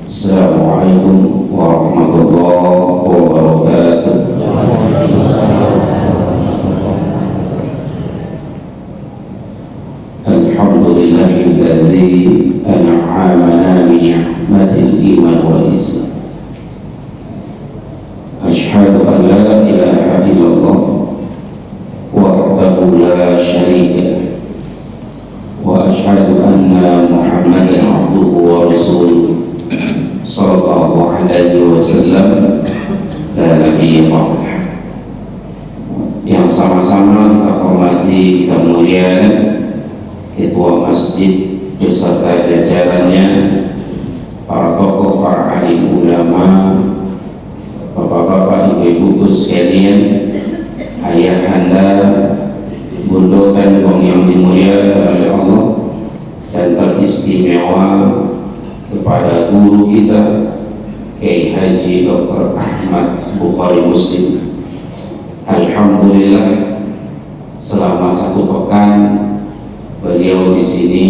Assalamualaikum warahmatullahi wabarakatuh. Alhamdulillahilladzi an'amana bi ni'matil iman wal islam. Asyhadu an la ilaha illallah wahdahu la syarika lah wa asyhadu anna Muhammadan abduhu wa rasuluh sallallahu alaihi wasallam la nabiyya ba'dah. Yang sama-sama kita hormati, kita muliakan Ketua Masjid beserta jajarannya, para tokoh, para alim ulama, bapak-bapak, ibu-ibu sekalian, ayahanda, bunda dan kaum yang dimuliakan oleh Allah, dan teristimewa kepada guru kita Kiai Haji Dr. Ahmad Bukhari Muslim. Alhamdulillah, selama 1 pekan beliau di sini,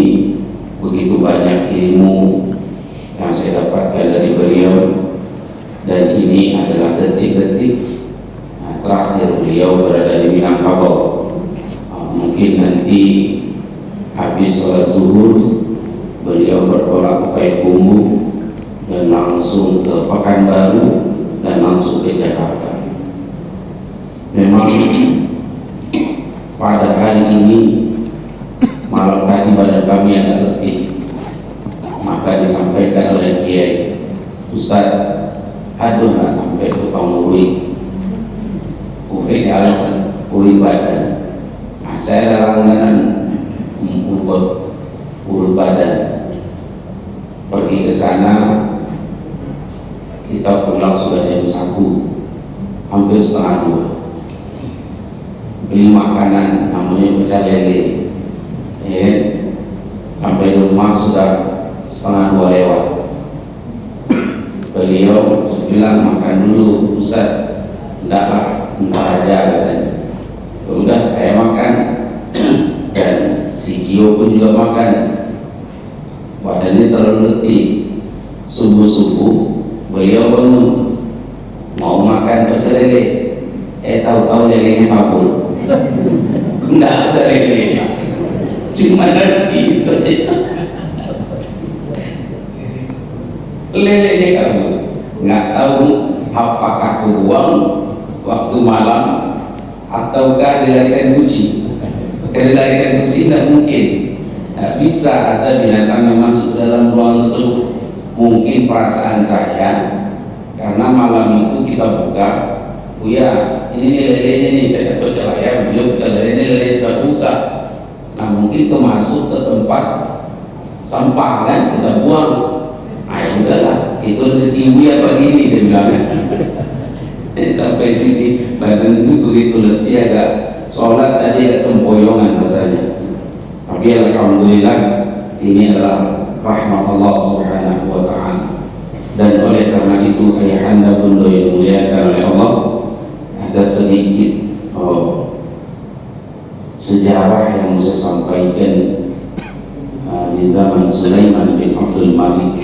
begitu banyak ilmu yang saya dapatkan dari beliau, dan ini adalah detik-detik terakhir beliau berada di Minangkabau. Mungkin nanti habis sholat zuhur beliau bertolak ke Payakumbuh dan langsung ke Pekanbaru dan langsung ke Jakarta. Memang pada hari ini malam tadi badan kami agak letih, maka disampaikan oleh Kiai, Ustaz, aduh nggak sampai tukang uri alasan uri badan. Nah, saya ada langganan urut badan. Pergi ke sana, kita pulang sudah jam 1, hampir setengah 2. Beli makanan namanya pecel lele. Sampai rumah sudah setengah 2 lewat. Beliau bilang makan dulu, Ustaz. Enggak aja katanya. Udah saya makan, dan si Gio pun juga makan. Badannya terlalu letih. Subuh-subuh beliau bangun mau makan pecel lele. Tahu-tahu lelenya kabur. Enggak ada lelenya, cuma nasi saja. Lelenya kabur. Nggak tahu apakah kebuang waktu malam ataukah dilarikan kucing. Kalau dilarikan kucing tidak mungkin, tidak bisa ada binatang yang masuk dalam ruangan tersebut. Mungkin perasaan saya, karena malam itu kita buka, oh ya, ini nih lelenya nih, saya pecel ayam, beliau pecel lele, lele kita buka. Nah mungkin kemasuk ke tempat sampah kan, kita buang. Nah ya udahlah, itu rezeki ya begini, saya bilang. Sampai sini badan itu begitu letih, agak sholat tadi agak sempoyongan rasanya. Tapi alhamdulillah ini adalah rahmat Allah Subhanahu wa ta'ala. Dan oleh karena itu ayahanda bunda yang dimuliakan oleh Allah, ada sedikit sejarah yang saya sampaikan di zaman Sulaiman bin Abdul Malik.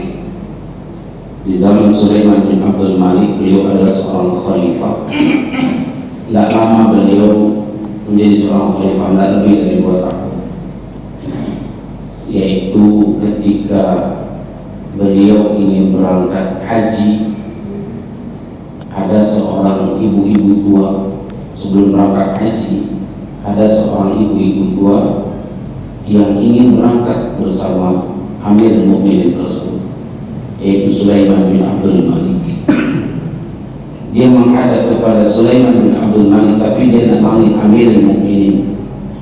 Di zaman Sulaiman bin Abdul Malik, beliau adalah seorang khalifah. Tidak lama beliau menjadi seorang khalifah, tidak lebih dari 2 tahun. Yaitu ketika beliau ingin berangkat haji, ada seorang ibu-ibu tua. Sebelum berangkat haji, ada seorang ibu-ibu tua yang ingin berangkat bersama Amir Mukminin tersebut, yaitu Sulaiman bin Abdul Malik. Dia menghadap kepada Sulaiman bin Abdul Malik, tapi dia tidak memanggil Amir Mukminin.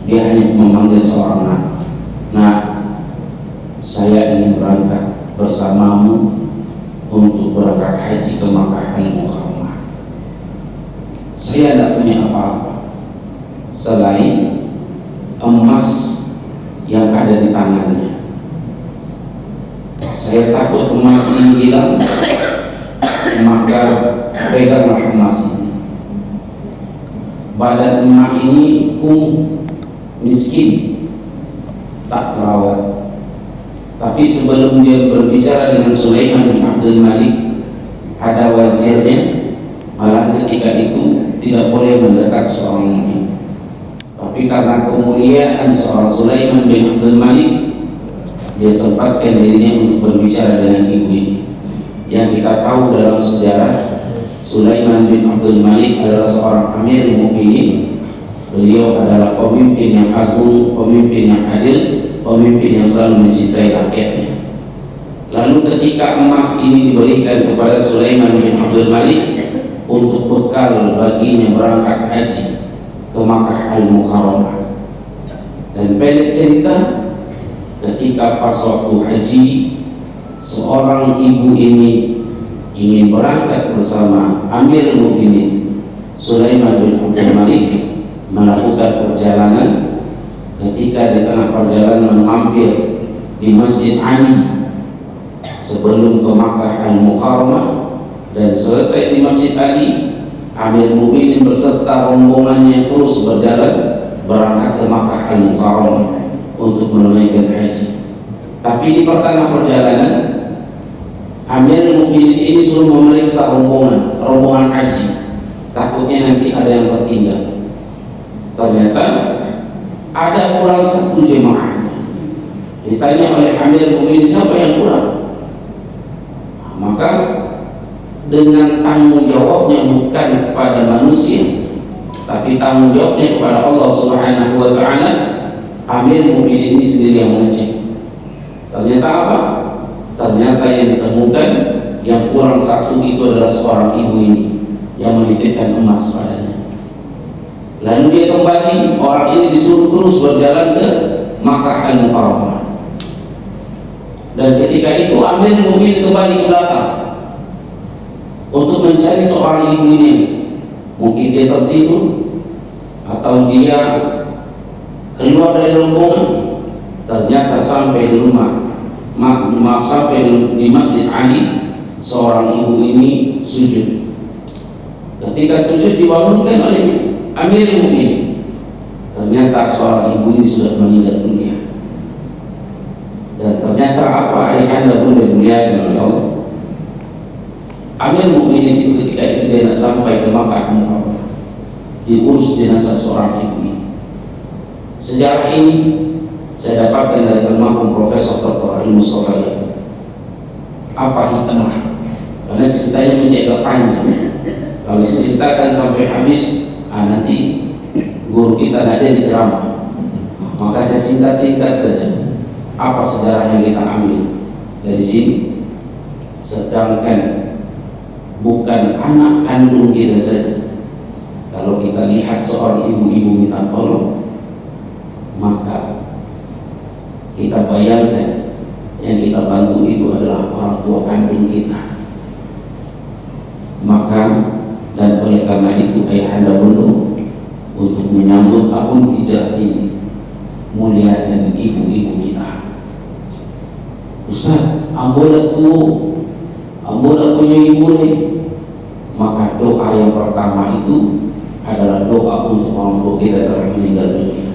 Dia hanya memanggil seorang nak. Nah, saya ingin berangkat bersamamu untuk berangkat haji ke Makkah Al-Mukarramah. Saya tidak punya apa-apa selain emas yang ada di tangannya. Saya takut emas ini hilang, maka peganglah emas ini. Badan emak ini miskin, tak terawat. Tapi sebelum dia berbicara dengan Sulaiman bin Abdul Malik, ada wazirnya, malah ketika itu tidak boleh mendekat seorang mukmin. Tapi karena kemuliaan seorang Sulaiman bin Abdul Malik, dia sempatkan dirinya untuk berbicara dengan ibu ini. Yang kita tahu dalam sejarah, Sulaiman bin Abdul Malik adalah seorang Amir Mukminin. Beliau adalah pemimpin yang agung, pemimpin yang adil, pemimpin yang selalu mencintai rakyatnya. Lalu ketika emas ini diberikan kepada Sulaiman bin Abdul Malik untuk bekal baginya berangkat haji ke Makkah Al-Mukarramah, dan pendek cerita, ketika pas waktu haji, seorang ibu ini ingin berangkat bersama Amir Mukminin Sulaiman bin Abdul Malik melakukan perjalanan. Ketika di tengah perjalanan mampir di Masjid Ali sebelum ke Makkah Al-Mukarramah, dan selesai di Masjid Ali, Amir Mukminin beserta rombongannya terus berjalan berangkat ke Makkah Al-Mukarramah untuk menunaikan haji. Tapi di pertengahan perjalanan, Amir Mukminin ini suruh memeriksa rombongan haji, takutnya nanti ada yang tertinggal. Ternyata ada kurang satu jemaah. Ditanya oleh Amir Mukminin, siapa yang kurang? Maka dengan tanggung jawabnya bukan kepada manusia, tapi tanggung jawabnya kepada Allah Subhanahu wa Ta'ala, Amir Mukminin ini sendiri yang mengecek. Ternyata apa? Ternyata yang ditemukan yang kurang satu itu adalah seorang ibu ini yang menitipkan emas padanya. Lalu dia kembali, orang ini disuruh terus berjalan ke Makkah Al-Mukarramah. Dan ketika itu Amir Mukminin kembali ke belakang untuk mencari seorang ibu ini. Mungkin dia tertidur atau dia keluar dari rombongan. Ternyata sampai di rumah, sampai di Masjid Ali, seorang ibu ini sujud. Ketika sujud dibangunkan oleh Amir Mukminin, ternyata seorang ibu ini sudah meninggal dunia. Dan ternyata apa ayahanda pun dimuliakan oleh Allah, Amir Mukminin itu ketika itu dia sampai ke Makkah Al-Mukarramah, diurus jenazah seorang ibu ini. Sejarah ini saya dapatkan dari almarhum Profesor Dr. Ali Mustafa. Apa hikmah? Karena ceritanya masih agak panjang. Kalau diceritakan sampai habis, nanti guru kita tidak jadi ceramah. Maka saya singkat-singkat saja. Apa sejarah yang kita ambil dari sini? Sedangkan bukan anak kandung kita saja. Kalau kita lihat seorang ibu-ibu minta tolong, maka kita bayangkan yang kita bantu itu adalah orang tua kandung kita. Maka dan oleh karena itu ayahanda perlu untuk menyambut tahun hijrah ini, muliakan ibu-ibu kita. Ustaz, ambola punya ibu nih. Maka doa yang pertama itu adalah doa untuk orang tua kita telah meninggal dunia,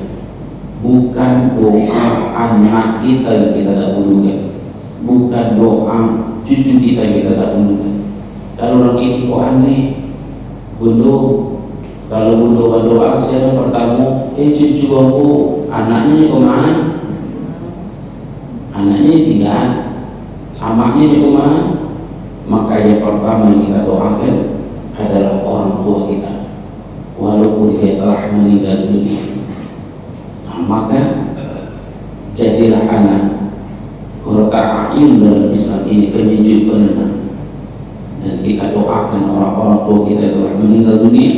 bukan doa anak kita yang kita dahulukan, bukan doa cucu kita yang kita dahulukan. Kalau orang ini kok aneh, Bundo, kalau Bundo berdoa saya pertama, cucu aku anaknya kemana? Anaknya tinggal, amaknya kemana? Maka yang pertama yang kita doakan adalah orang tua kita, walaupun dia telah meninggal dunia. Maka jadilah anak qurrata a'yun dalam Islam ini, penyejuk penenang. Dan kita doakan orang-orang tua kita yang telah meninggal dunia,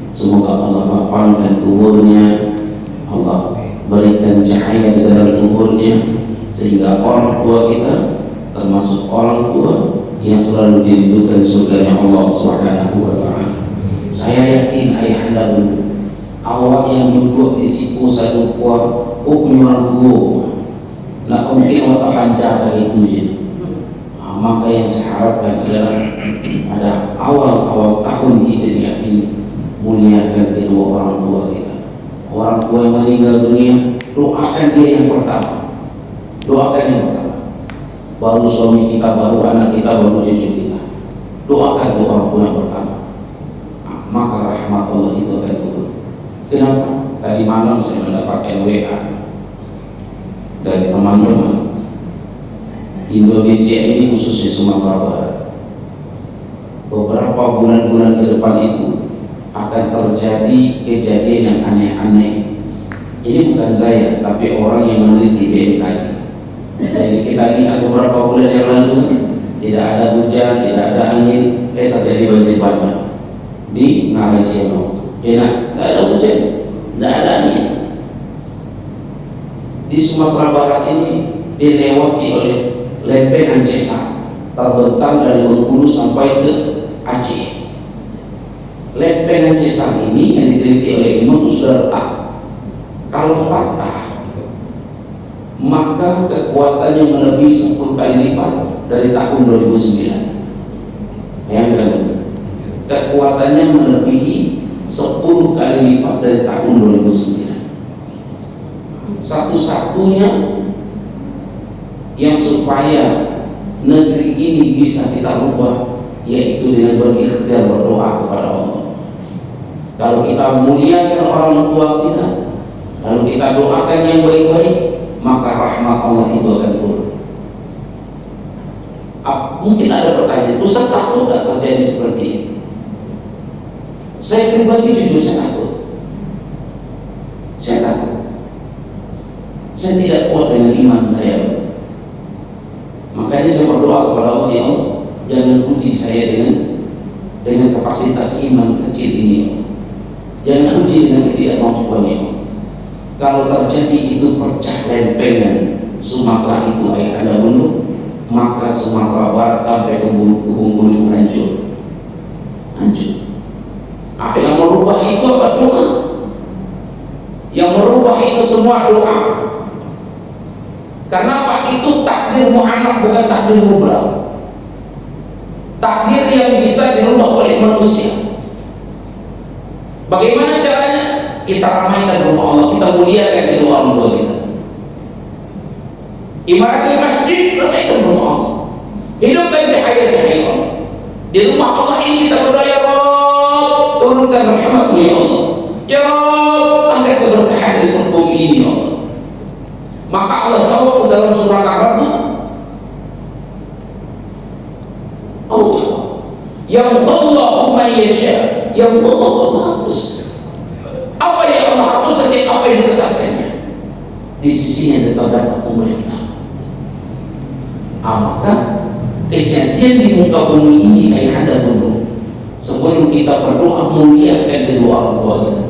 semoga Allah lapangkan kuburnya, Allah berikan cahaya di dalam kuburnya, sehingga orang tua kita termasuk orang tua yang selalu dirindukan surganya Allah Subhanahu wa Ta'ala. Saya yakin ayahanda dulu, awak yang duduk di siku satu kuat, penyurang tua, nak mungkin awak panjang dari itu je. Maka yang saya harapkan adalah pada awal-awal tahun hijriah ini, muliakan kedua orang tua kita. Orang tua yang meninggal dunia, doakan dia yang pertama. Doakan yang pertama. baru suami kita, baru anak kita, baru cucu kita. Doakan ke orang tua yang pertama, maka rahmat Allah itu akan turun. Kenapa? Tadi malam saya mendapatkan WA dari teman-teman Indonesia ini, khususnya Sumatera Barat. Beberapa bulan-bulan ke depan itu akan terjadi kejadian yang aneh-aneh. Ini bukan saya, tapi orang yang meneliti BMKG. Jadi kita lihat beberapa bulan yang lalu tidak ada hujan, tidak ada angin, terjadi banjir bandang di Malaysia. Tidak ada hujan, tidak ada angin. Di Sumatera Barat ini dilewati oleh lempengan cesar terbentang dari Bengkulu sampai ke Aceh. Lempengan cesar ini yang diteliti oleh ilmu itu sudah retak. Kalau patah, maka kekuatannya melebihi 10 kali lipat dari tahun 2009. Bayangkan, kekuatannya melebihi 10 kali lipat dari tahun 2009. Satu-satunya yang supaya negeri ini bisa kita rubah, yaitu dengan berikhtiar berdoa kepada Allah. Kalau kita muliakan orang tua kita, lalu kita doakan yang baik-baik, maka rahmat Allah itu akan turun. Mungkin ada pertanyaan, Ustaz, takut tak terjadi seperti itu? Saya pribadi jujur, saya takut. Saya takut. Saya tidak kuat dengan iman saya. Makanya saya berdoa kepada Allah, ya Allah, jangan uji saya dengan kapasitas iman kecil ini. Jangan uji dengan ketidakmampuan ini. Kalau terjadi itu pecah lempengan Sumatera itu ayah anda bunuh, maka Sumatera Barat sampai ke Bengkulu itu hancur. Yang merubah itu apa? Doa. Yang merubah itu semua doa. Karena apa? Itu takdir mu'anak, bukan takdir mubrah. Takdir yang bisa dirubah oleh manusia. Bagaimana caranya? Kita ramaikan rumah Allah, kita muliakan kedua orang tua kita. Imaratul masjid, ramaikan rumah Allah. Hidupkan cahaya-cahaya Allah. Di rumah Allah ini kita berdoa, ya Allah, turunkan rahmat-Mu ya Allah. Ya Allah, angkat keberkahan dari bumi ini ya Allah. Maka Allah jawab dalam surah Al-Ra'd. Allah jawab, yamhullahu man yasha, yamhullahu, Allah hapus. Apa yang Allah hapus saja, apa yang ditetapkannya di sisinya terdapat umur kita. Maka kejadian di muka bumi ini ayah anda dulu, sebelum kita berdoa muliakan kedua orang tua kita,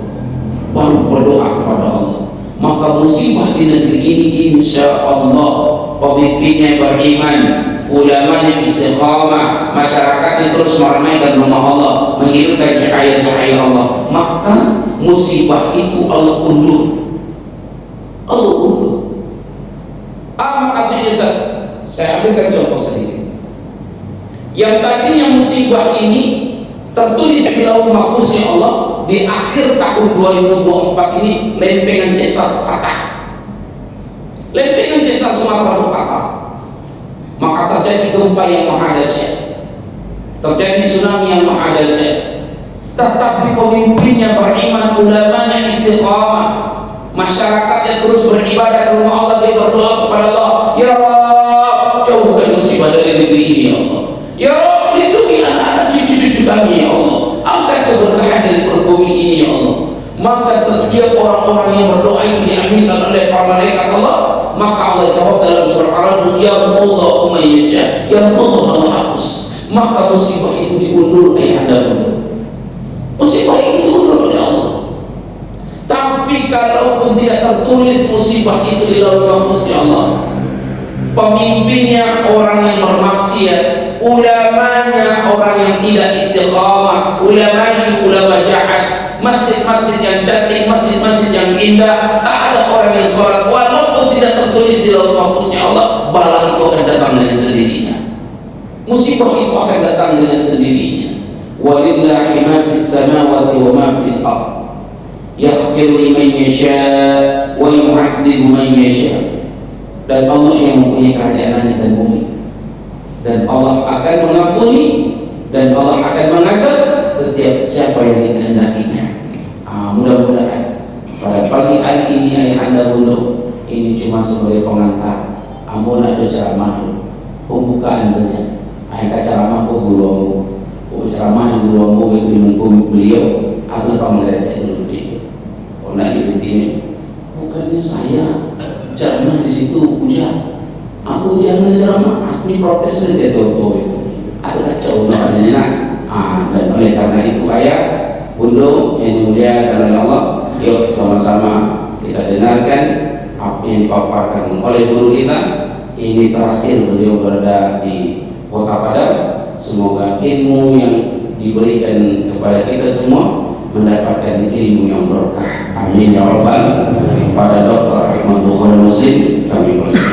baru berdoa kepada Allah. Maka musibah di negeri ini insya Allah pemimpinnya beriman, ulamanya istiqamah, masyarakatnya terus meramaikan rumah Allah, menghidupkan cahaya-cahaya Allah, maka musibah itu Allah undur. Allah undur. Maka saya ambilkan contoh sedikit. Yang tadinya musibah ini tertulis di Lauhul Mahfuznya Allah, di akhir tahun 2024 ini lempengan cesar patah. Lempengan cesar Sumatera patah. Maka terjadi gempa yang maha dahsyat, terjadi tsunami yang maha dahsyat. Tetapi pemimpinnya beriman, ulamanya istiqamah, masyarakatnya terus beribadah ke rumah Allah, dia berdoa kepada Allah, ya Allah, jauhkan musibah dari negeri ini ya Allah. Ya Allah, lindungi anak-anak cucu-cucu kami ya Allah. Angkat keberkahan dari bumi ini ya Allah. Maka setiap orang-orang yang berdoa itu diaminkan oleh para malaikat Allah. Maka Allah jawab dalam surah Al-Ra'd, ya Allah man yasha, ya Allah, Allah hapus. Maka musibah itu diundur ayah anda dulu. Musibah itu diundur oleh Allah. Tapi kalaupun tidak tertulis musibah itu di Lauhul Mahfuznya Allah, pemimpinnya orang yang bermaksiat, ulamanya orang yang tidak istiqamah, ulama jahat, masjid-masjid yang cantik, masjid-masjid yang indah, tak ada orang yang sholat, walaupun tidak tertulis di Lauhul Mahfuznya Allah, bala itu akan datang dengan sendirinya. Musibah itu akan datang dengan sendirinya. Walillahi ma fis samawati wa ma fil ardh, yaghfiru liman yasha wa yu'adzibu man yasha. Dan Allah yang mempunyai kerajaan langit dan bumi. dan Allah akan mengampuni dan Allah akan mengazab setiap siapa yang dikehendakinya. Mudah-mudahan pada pagi hari ini ayah anda bunda ini cuma sebagai pengantar. Ampun ada ceramah pembukaan saja. Ayah ceramah guru ceramah yang guru dengan beliau atau kamu lihat dulu beliau. Kalau ini bukannya saya ceramah di situ hujan. Aku jangan ceramah. Ini protes dari Toto itu. Atau kacau namanya. Dan oleh karena itu ayah bunda yang mulia karena Allah, yuk sama-sama kita dengarkan apa yang dipaparkan oleh guru kita. Ini terakhir beliau berada di Kota Padang. Semoga ilmu yang diberikan kepada kita semua mendapatkan ilmu yang berkah. Amin ya rabbal. Pada Dr. Ahmad Bukhari Muslim kami berserah.